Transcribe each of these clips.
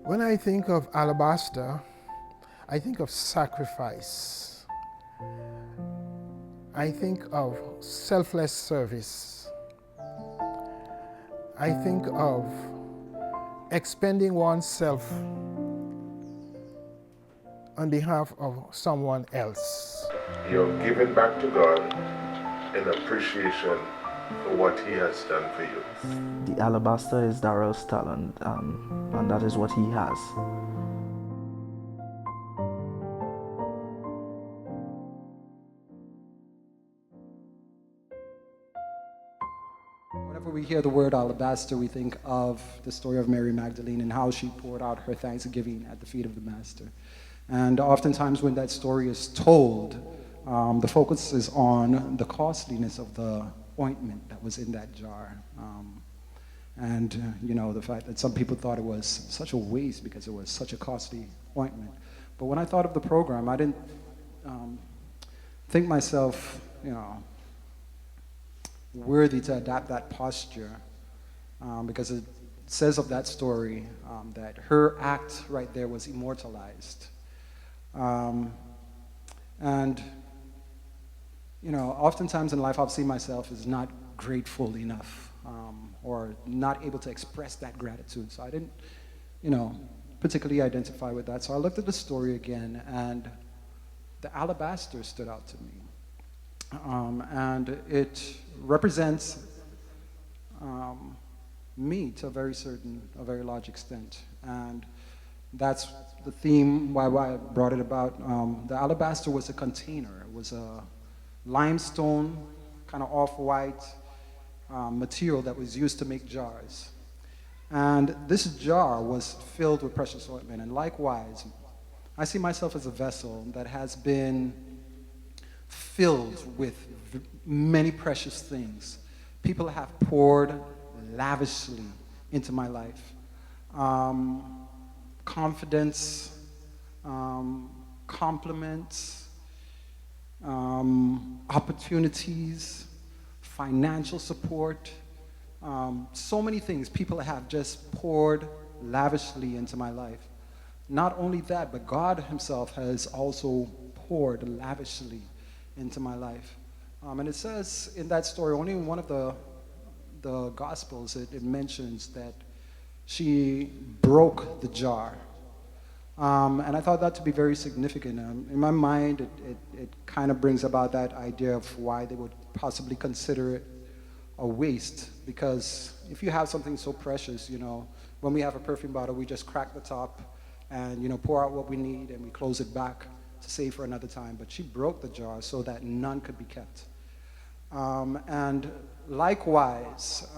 When I think of Alabaster, I think of sacrifice. I think of selfless service. I think of expending oneself on behalf of someone else. You're giving back to God in appreciation for what He has done for you. The alabaster is Darrell's talent, and that is what he has. Whenever we hear the word alabaster, we think of the story of Mary Magdalene and how she poured out her thanksgiving at the feet of the Master. And oftentimes, when that story is told, the focus is on the costliness of the ointment that was in that jar. The fact that some people thought it was such a waste because it was such a costly ointment. But when I thought of the program, I didn't think myself, worthy to adapt that posture, because it says of that story that her act right there was immortalized. Oftentimes in life I've seen myself as not grateful enough, or not able to express that gratitude. So I didn't, particularly identify with that. So I looked at the story again, and the alabaster stood out to me. And it represents me to a very large extent. And that's the theme why I brought it about. The alabaster was a container. It was a limestone, kind of off-white material that was used to make jars. And this jar was filled with precious ointment. And likewise, I see myself as a vessel that has been filled with many precious things. People have poured lavishly into my life. Confidence, compliments, opportunities, financial support, so many things people have just poured lavishly into my life. Not only that, but God Himself has also poured lavishly into my life. And it says in that story, only in one of the Gospels, it mentions that she broke the jar. And I thought that to be very significant. In my mind, it kind of brings about that idea of why they would possibly consider it a waste. Because if you have something so precious, when we have a perfume bottle, we just crack the top and, pour out what we need, and we close it back to save for another time. But she broke the jar so that none could be kept. And likewise,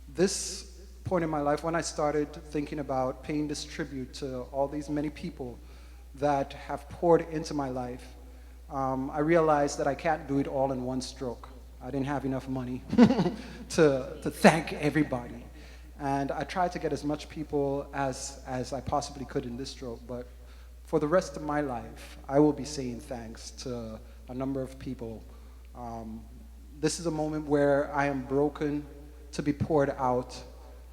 this point in my life, when I started thinking about paying this tribute to all these many people that have poured into my life, I realized that I can't do it all in one stroke. I didn't have enough money to thank everybody. And I tried to get as much people as I possibly could in this stroke, but for the rest of my life, I will be saying thanks to a number of people. This is a moment where I am broken to be poured out,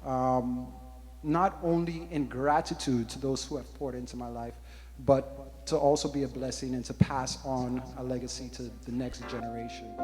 not only in gratitude to those who have poured into my life, but to also be a blessing and to pass on a legacy to the next generation.